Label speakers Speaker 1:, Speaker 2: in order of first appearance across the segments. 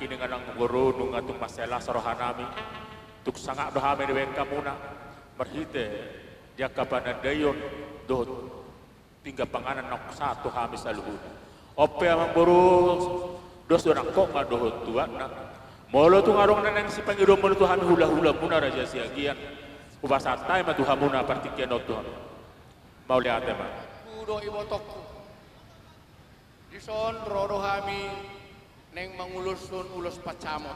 Speaker 1: kini nganang guru nunga tung masela sarohanami tuk sangak dohame dewe kamuna berhite dia kapana dayon do tinggal panganan nok satu hamis saluhun ope amang guru dos orang kok ngadoh tuan nak molo tu ngarong naneng si pangidom molo tu hami hula-hula muna raja siagian ubasatai matu hamuna partikian Tuhan mau lihat ma
Speaker 2: kudo ibotokku dison rodo hami neng mangulusun ulus pacamot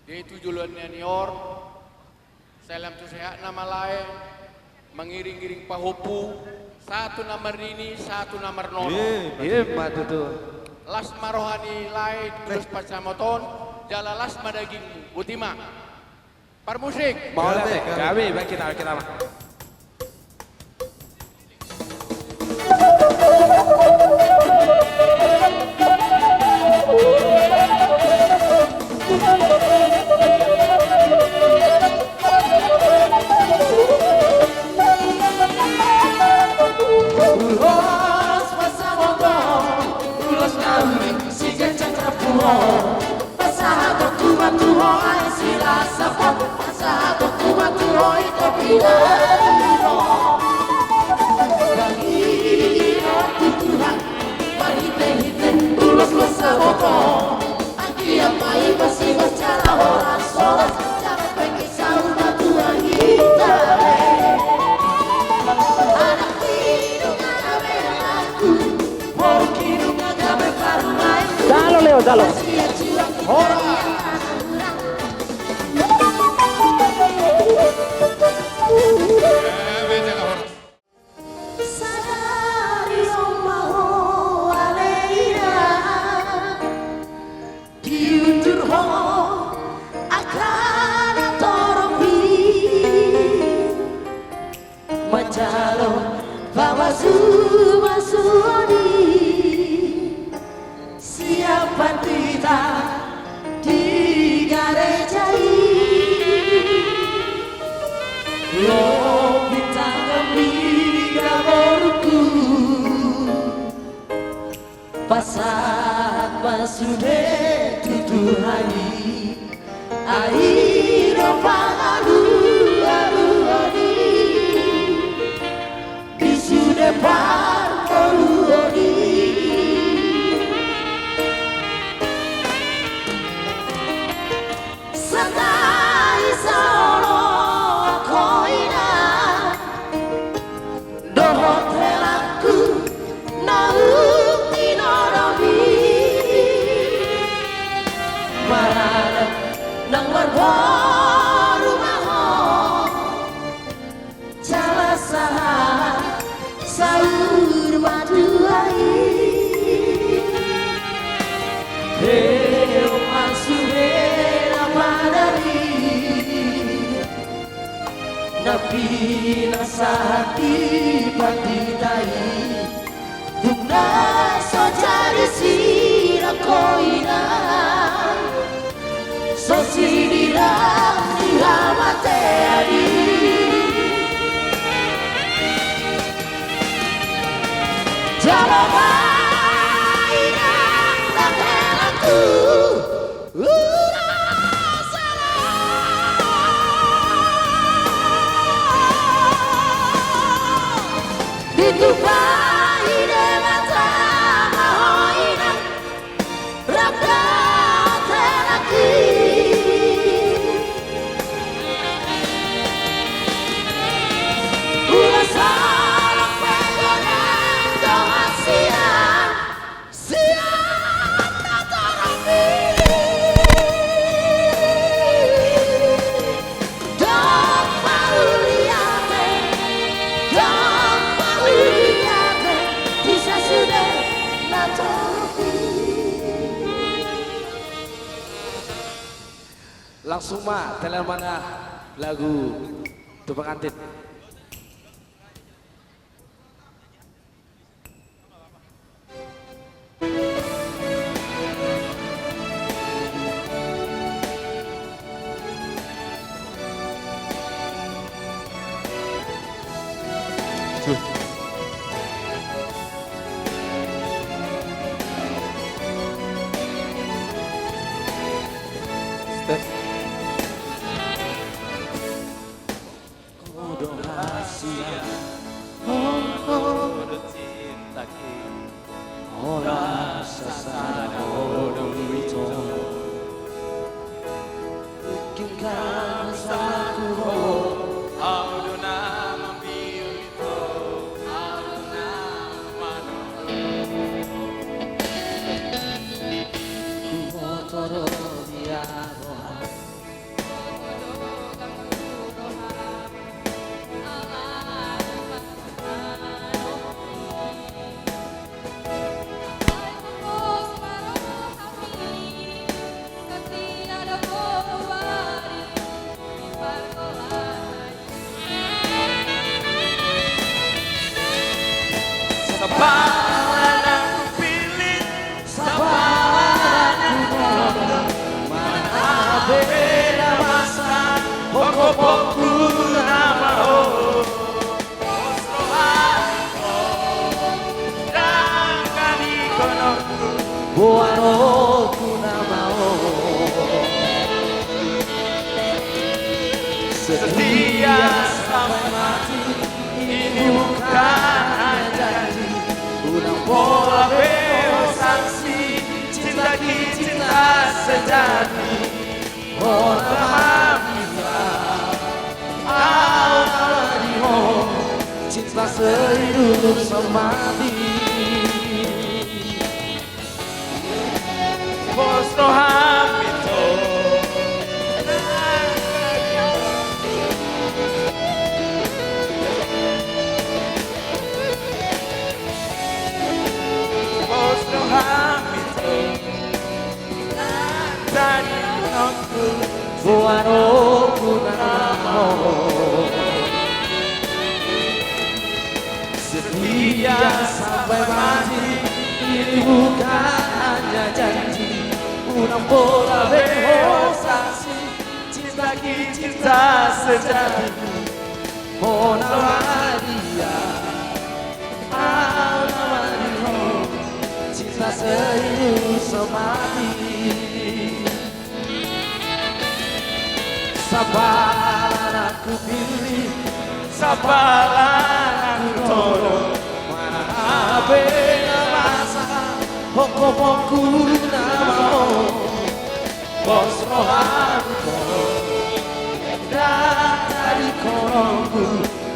Speaker 2: yaitu juluan nior salam tu sehat nama lain mengiring-iring pahopu satu nomor ini satu nomor nono
Speaker 3: iya matu tuh
Speaker 2: las marohani lain ulus pacamoton jalalas madagingmu utima permusik
Speaker 3: mau lihat kami baik kita mah
Speaker 4: Dalo Leo, dalo.
Speaker 5: Siapa kita di garejai lo kita kembali baruku pasat pasude tutuhani air pangalu alu-ali bisude parkoruoni Nabi nasati patitai Tungna so jadi sira koina So sinira diramate adi Jalabaina nakelaku
Speaker 3: langsung mah telan mana lagu tuh pengantin Kodo rahasia Kodo cintaku Ora sasana kodo itu Mungkinkah bersamaku Auduna memilih Auduna mano Ku motoro dia roha Sabaran aku pilih Sabaran aku tolong Mana beda masa Pokok-pokku nama Jangan ikonku Buaroku nama Setia sampai mati Ini bukan janji Unang bola beo sanksi Cinta cinta sejati Ona mamita Auna diho Cinta sehidup semati Bosno hamito Buaroku namo Setia sampai mati Ini bukan hanya janji Unang bola beho saksi Cinta cinta sejati Oh nama dia Oh nama dia Cinta sehidup semati Sabaran aku pilih Sabaran aku tolong Mana beda masa Pokok-pokku nama Bos rohaku tolong Dan dari korongku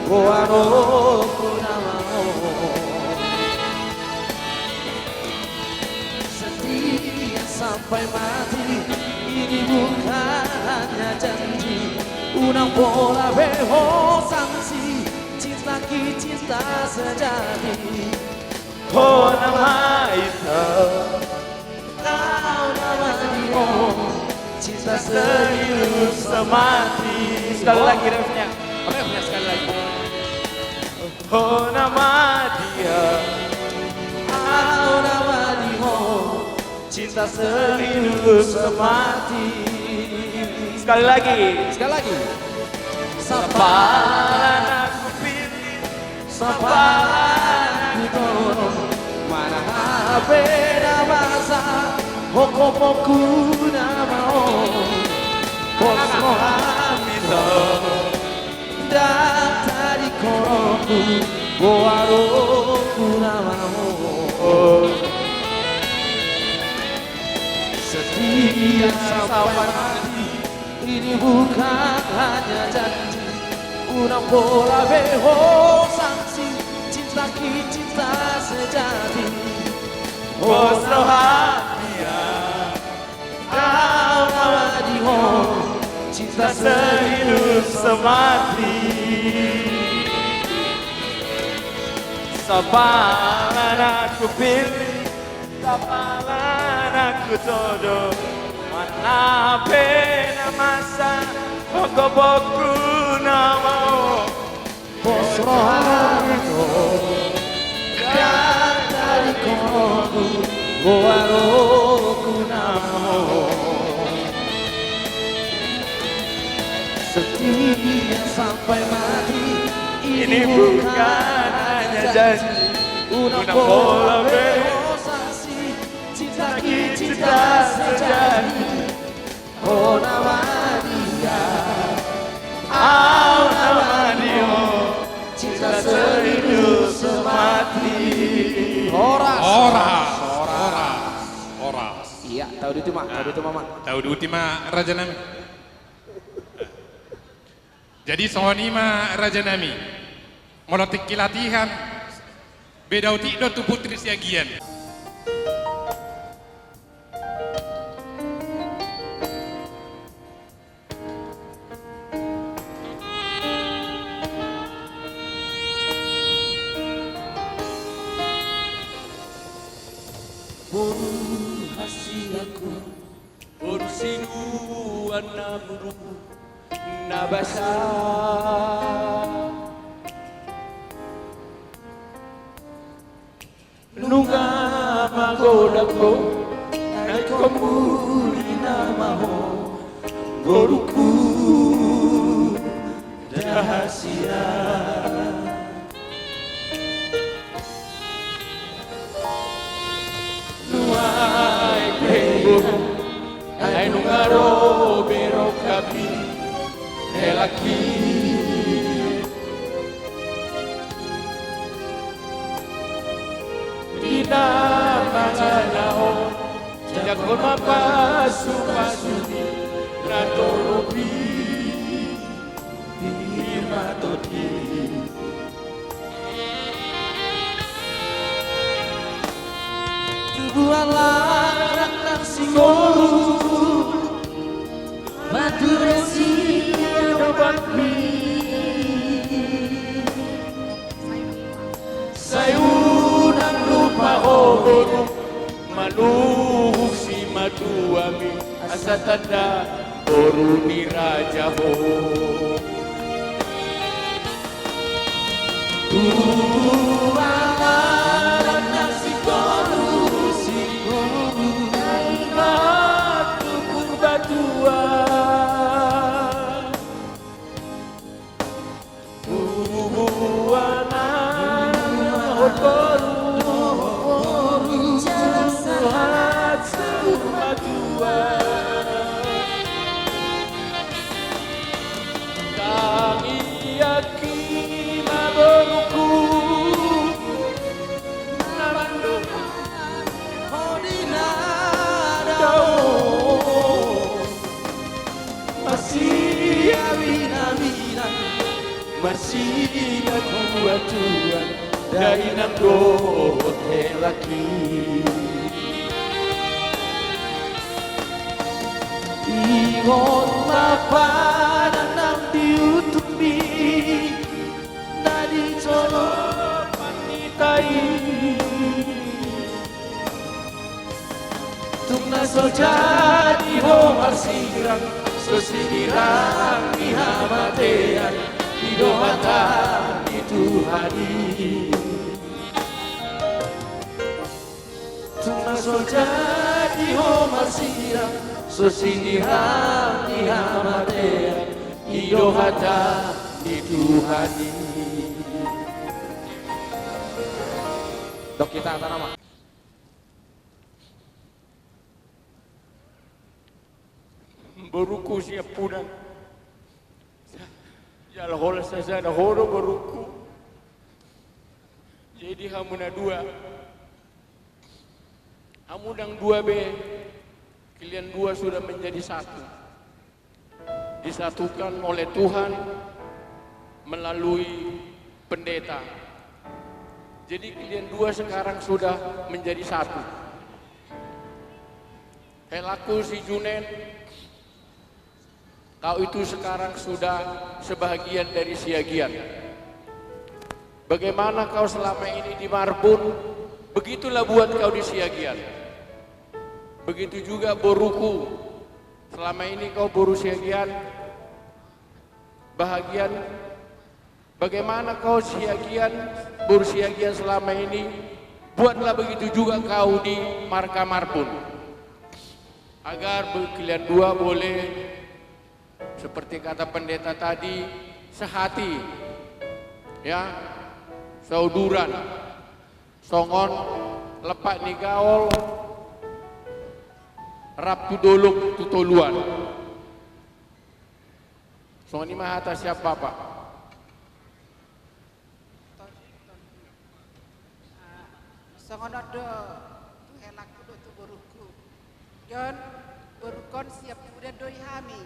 Speaker 3: Buaroku nama Setia sampai mati Ini bukan hanya janji Unang bola beho sanksi Cinta cinta sejati Oh nama itu Kau nama dia Cinta serius semati Sekali lagi refnya refnya sekali lagi Oh nama dia Kau nama dia Cinta serius semati Sekali lagi Sabaran aku pilih Sabaran aku tolong Mana beda masa Pokok-pokku nama Bos rohamito Dan tadi korongku Buaroku nama Setia sampai mati Ini bukan hanya janji Unang bola beho sanksi Cinta cinta sejati Bos rohania Kau nama diho Cinta sehidup semati Sabaran aku pilih Sabaran aku jodoh Mana beda masa Pokok-pokku nama Bos rohaku Dan dari korongku Buaroku nama Setia sampai mati Ini bukan hanya janji Unang bola beho sanksi Cinta cinta sejati Oh nama tahu itu mama.
Speaker 4: Tahu di ultima Raja Nami. Jadi Sony ma Raja Nami. Molotik kilatihan. Beda uti do tu putri siagian.
Speaker 3: Boru hasilaku, boru sinu anamuru nabasa. Nunga magodako, naikomuri namaho, boruku rahasia. Ay nungaro bero kapi elaki Dina manganao Jakon mapasupasuni Natorobi Imatoti Tubuhalah anak singoru
Speaker 5: Batu resi
Speaker 3: Nobakmi Sayunan lupa oboru Manuhuk si maduami Asa tanda boru ni raja ho Tubuhalah anak singoru Masih aku atuan dari nando laki Ingon mapanan ang diutupi Nadi colo panitai Tung naso jadi homar sirang Sesinirang ihamatean Idohata dituhani Tumaso jadi homar sirang Sesinirang ihamatean Idohata dituhani Dok kita atas nama
Speaker 2: Boruku siap punan Jalhola sasana horo boruku Jadi hamuna dua Hamunang dua be Kalian dua sudah menjadi satu Disatukan oleh Tuhan Melalui pendeta Jadi kalian dua sekarang sudah menjadi satu Helaku si Junen Kau itu sekarang sudah sebahagian dari Siagian. Bagaimana kau selama ini di Marbun, begitulah buat kau di Siagian. Begitu juga Boruku, selama ini kau boru Siagian, bahagian. Bagaimana kau Siagian, boru Siagian selama ini, buatlah begitu juga kau di Marka Marbun. Agar kalian dua boleh seperti kata pendeta tadi, sehati, ya, sauduran, songon, lepak ni gaol, rap tu doluk tu toluan. Songon ni mahata siapa Pak?
Speaker 6: Songon ada tu helak tu boruku. Yon berukon siap udah doi hami.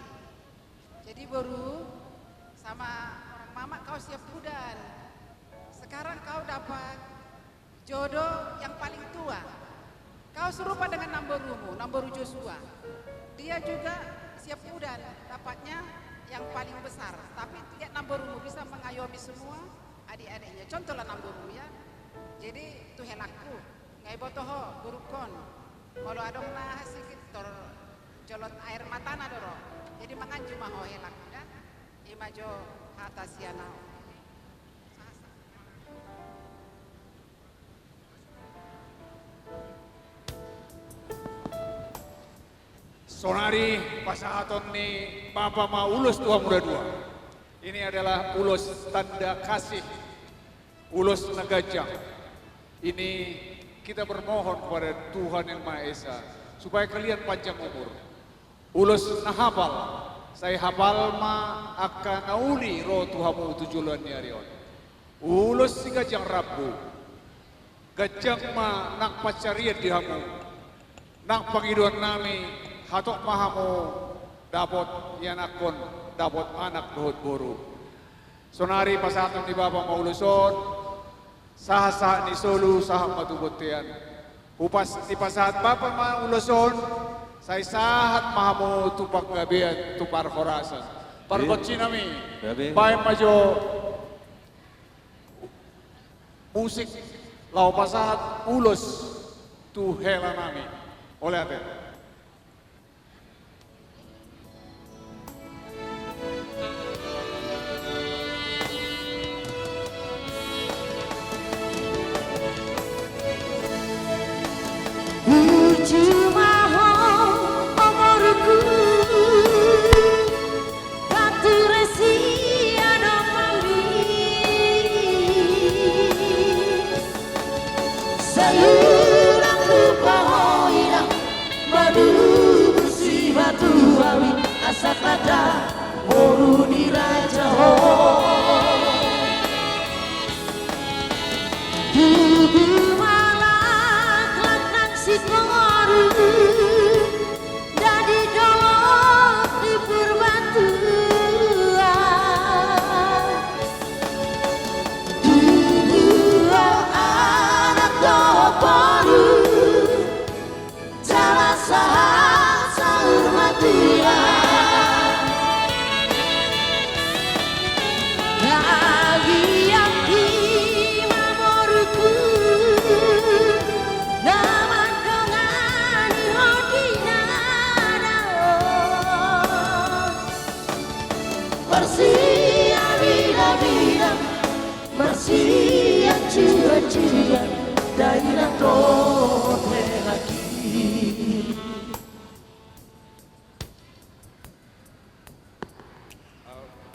Speaker 6: Jadi baru sama orang mama kau siap udan. Sekarang kau dapat jodoh yang paling tua. Kau serupa dengan Namboru Joshua. Dia juga siap udan, dapatnya yang paling besar. Tapi lihat Namboru bisa mengayomi semua adik-adiknya. Contohlah Namboru ya. Jadi itu helaku. Ngai botoho burukon. Kalau adong nah sikit tor jolot air mata na doro. Jadi makan cuma ho helaku ya. Imajo hatasiana.
Speaker 7: Sonari pasahaton ni Bapa ma ulos tua muda dua. Ini adalah ulos tanda kasih, ulos nagajang. Ini kita bermohon kepada Tuhan Yang Maha Esa supaya kalian panjang umur. Ulos nahapal, saya hafal ma akan nauli roh Tuhamu tujuan nyarion. Ulos si gajang rabu, gajang ma nak pacarian dihamu, nak pangiduan nami hatok mahamu dapat yanakon dapat anak dohot boru. Sonari pasatan di Bapa mauluson sah ni solu sah matubutian. Upas di pasahat Bapa mauluson saya sahat mahamu tupak gabian tupar horasan. Parkotsi nami baik majo musik lau pasahat ulos tu hela nami oleh apa?
Speaker 5: Asakada Moruni Raja Ho Dudu malak laknang si koru Dadi dolok di perbatuan Dudu anak doh baru Jalan sahat sahur matian Marsia cia daerah tote lagi.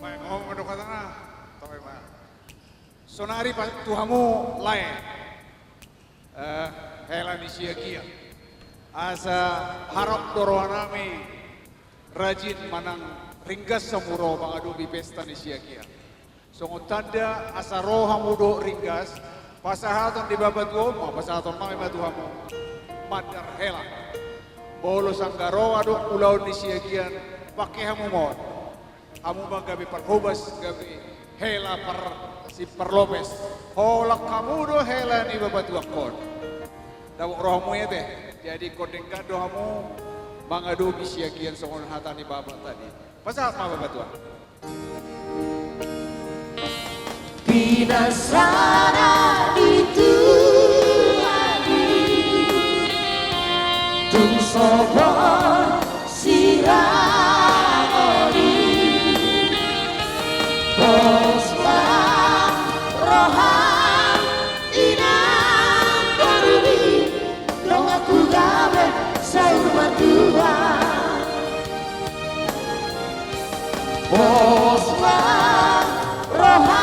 Speaker 7: Baik, ngomong ke dokter tengah. Sonari Tuhamu lain. Hela ni sia-kia. Asa harap doroanami rajin manang ringgas samuro mengadubi pesta ni sia-kia. Songo tanda asa roha mudo ringgas pasahatan di babat goma pasahatan mami matuhamu madar hela bolo sanggaro aduk pulau di siagian pakai hamu mon hamu bang gabi perhubas gabi hela per si perlopes holak kamu do hela ni babat wakon dawuk rohamu ya teh jadi kodeng kado hamu mangadu di siagian songon hatan di babat tadi pasahat ma babat wak
Speaker 5: Pinasana itu lagi Tung sobor sirangoli Boslah rohan inang korbi Dong aku gawe sayur matua Boslah rohan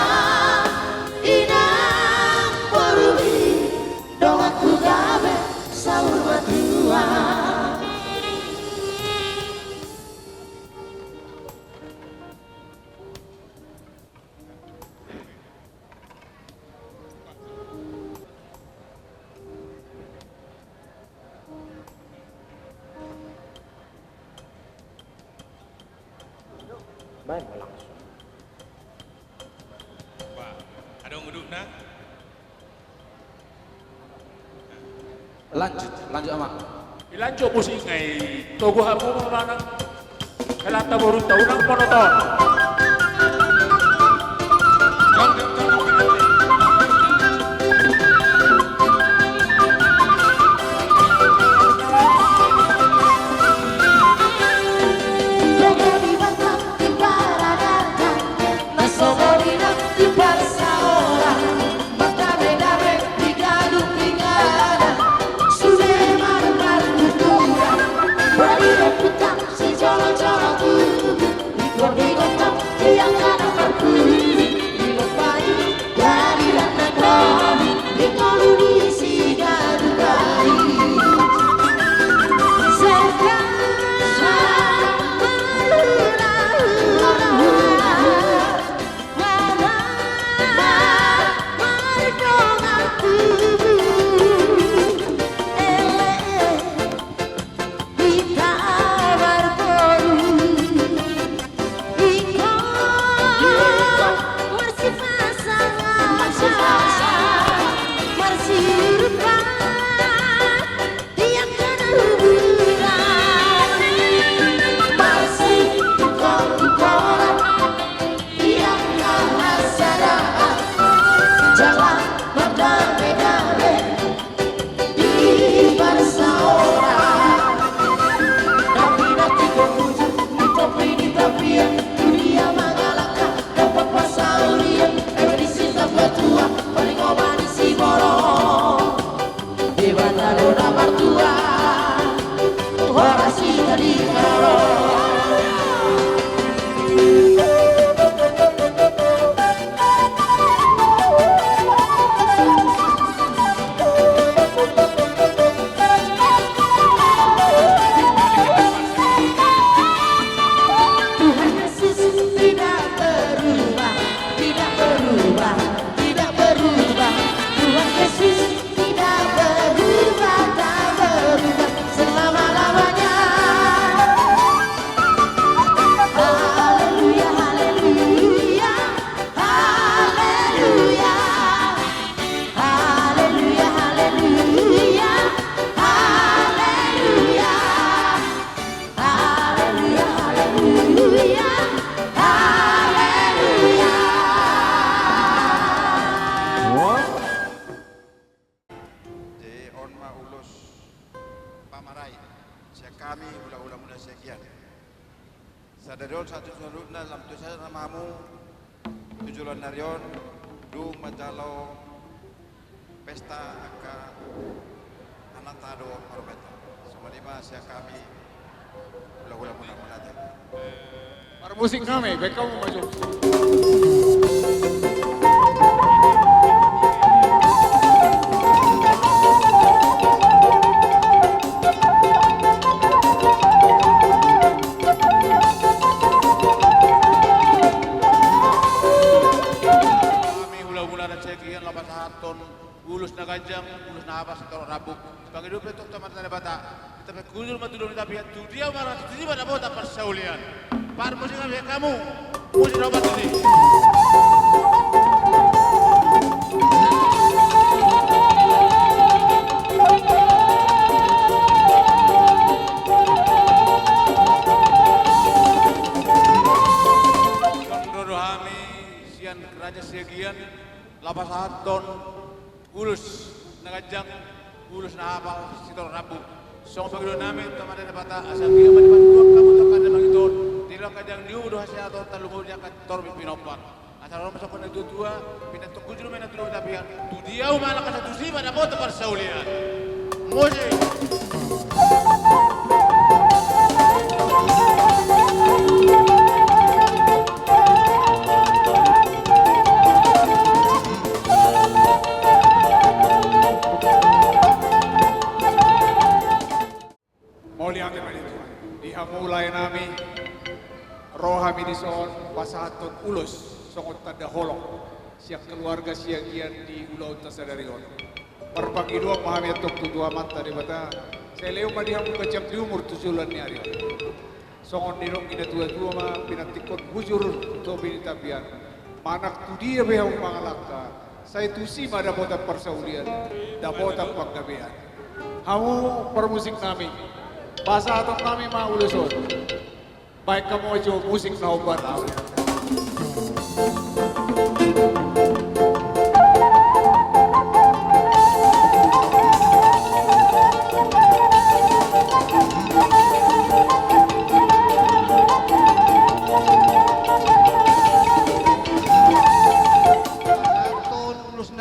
Speaker 5: sahur matua
Speaker 3: Main langsung.
Speaker 4: Wah, ada nguduk na?
Speaker 3: Lanjut amak.
Speaker 1: Ilanjut musik ngai togo hamu mana? Kelanta baru tahu nang monoton.
Speaker 8: kami ulah-ulah muda sekian. Sadarion satu surutna dalam tulisan namamu tujuan narion du majalo pesta aka anatado hormata. Semua sia kami ulah-ulah muda muda.
Speaker 7: Para musik kami, baik kamu maju.
Speaker 2: Ulus na ganjang, ulus na habas, atau rabuk. Sebagai dua petuk teman tanda bata, kita kujur matulung tapi tu dia marah, tu dia pada bota persaulian. Par musik kami kamu, musik obat ini. Kontrol kami, sian raja segian, lapas haton. Ulus nagajang, ulus na hapal, sitor rabu. Song pagdo namin, tamada na bata, asal dia manibantuan kamu takkan na mangiton. Tila kajang niyo do hasya ato talungod niya kat torbi pinopan. Asal ron masakon na tutua, pinantok kujuro may natulong tapian. Tudiyaw malakas sa tusiba na bota para sa ulian. Musik!
Speaker 7: Muliakan kami Tuhan. Dihamulai nami rohami dison pasahaton ulus songot tanda holong siang keluarga siagian di ulau tasadarion. Perpagi dua pahami atok tutua mata di bata. Saya leo madihamu kecam di umur tujulan ni arion. songon nirong ina tua-tua ma pinatikot bujur to binitapian. Manak tu dia behang mangalaka. Saya tu si ma dapotan persaulian, dapotan paggabian. Hamu permusik nami. Bahasa atok nami ma uleson. Baik kamu aja musik na obat.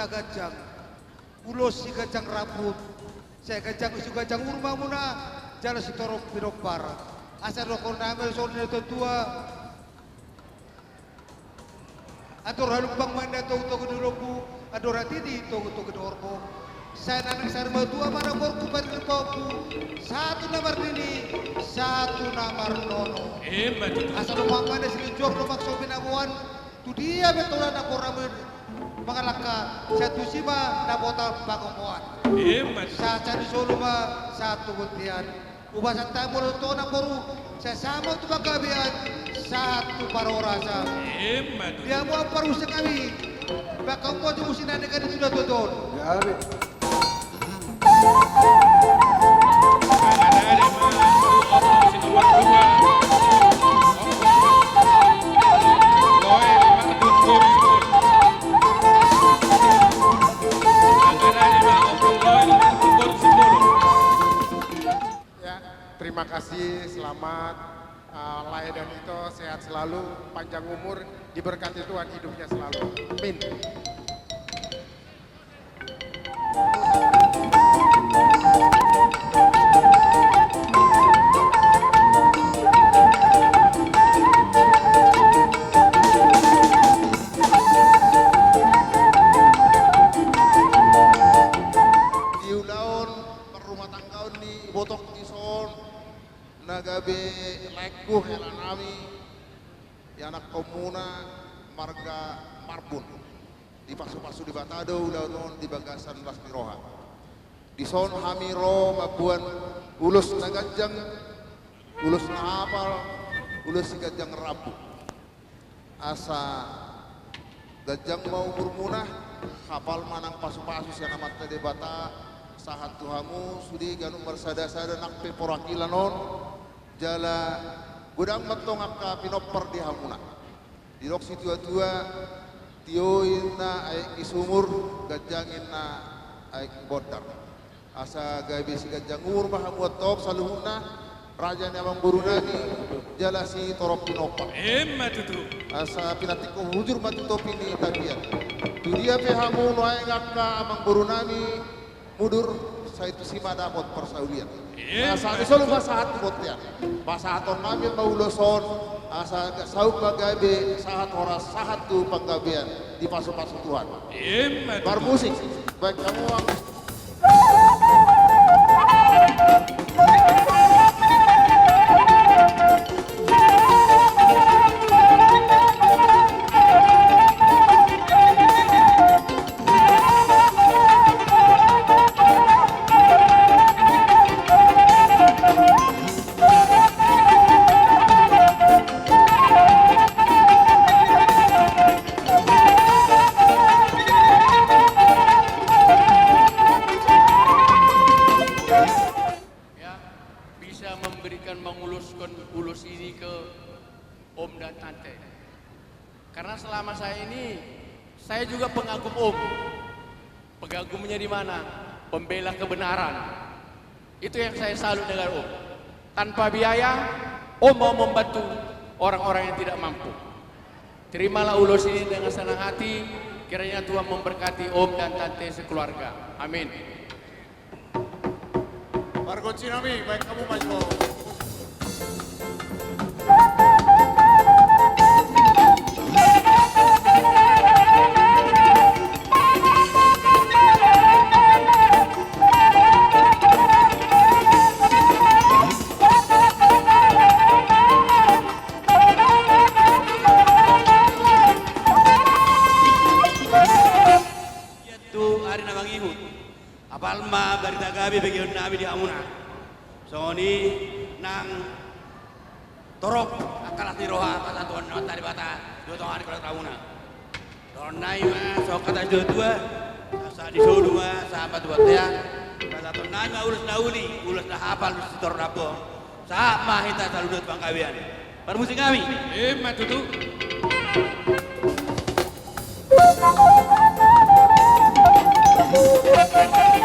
Speaker 9: Gajang, ulos si gajang rambut, saya gajang usu gajang urma muna, jalan si torok pirok barat, asal rokok namel soalnya tua, atur halumpang manda tong tong kedoroku, atur hati di tong tong kedorbo, saya anak sarma tua mana borku pada poku, satu nomor ini, satu nomor nono, asal lumpang manda selujur lumpang sopin amuan, tu dia betul anak orang mengalahkan satu sima nabota pakomuan. Sa cari solo ma satu butian. Ubah sa tayo to na puro sa sama tu pagkabian satu parorasa. Dia mo ang parusa kami. Baka mo yung sinanay ka sudah doon.
Speaker 10: Terima kasih, selamat Lai dan Ito sehat selalu, panjang umur, diberkati Tuhan hidupnya selalu. Amin.
Speaker 8: Di ulaon perumah tanggaon di botok di son nagabe lekuh hela nami anak komuna marga Marbun di pasu-pasu di Batado ulaon di Bagasan Las Miroha di son hamiro mabuan ulus nagajang ulus na apal ulus si gajang rabu asa gajang mau bermunah kapal manang pasu-pasu siya namat de bata sahat tuhamu sudi ganu mersada-sada nakpe porakilanon jala gudang metong akka pinopper di hamuna di roksi tua-tua tioin na ay isumur gajangin na ay bodar asa gabi si gajang umur mahamuat top saluhuna raja ni abang burunani jala si torok pinopper asa pinatiko hujur matutopi ni tabian tu dia pehamu noai ngakka abang burunani mudur saya itu sima dapat persaulian. Asa selalu masahat botnya. Masahaton namin mauloson asa sauk bagabe sahat horas sahat tu panggabean di pasu-pasu Tuhan. Bermusik baik kamu
Speaker 2: menguluskan ulus ini ke Om dan Tante. Karena selama saya ini, saya juga pengagum Om. Pengagumnya di mana? Pembela kebenaran. Itu yang saya salut dengan Om. Tanpa biaya, Om mau membantu orang-orang yang tidak mampu. Terimalah ulus ini dengan senang hati. Kiranya Tuhan memberkati Om dan Tante sekeluarga. Amin.
Speaker 10: Warga Cinami, baik kamu maju.
Speaker 3: Apalma barita gabi bagian nabi di amuna. So ni nang
Speaker 11: Torok akalah tiroha pasatuan nota di bata dua tongan kalau tauna. Donai mah sok kata dua asa di dua sahabat dua teh. Pasatuan nai mah ulus nauli, ulus dah hafal ulus tor rapo. Saat mah kita saludut pangkawian. Permusik kami.
Speaker 4: Mah tutu.
Speaker 5: Thank you.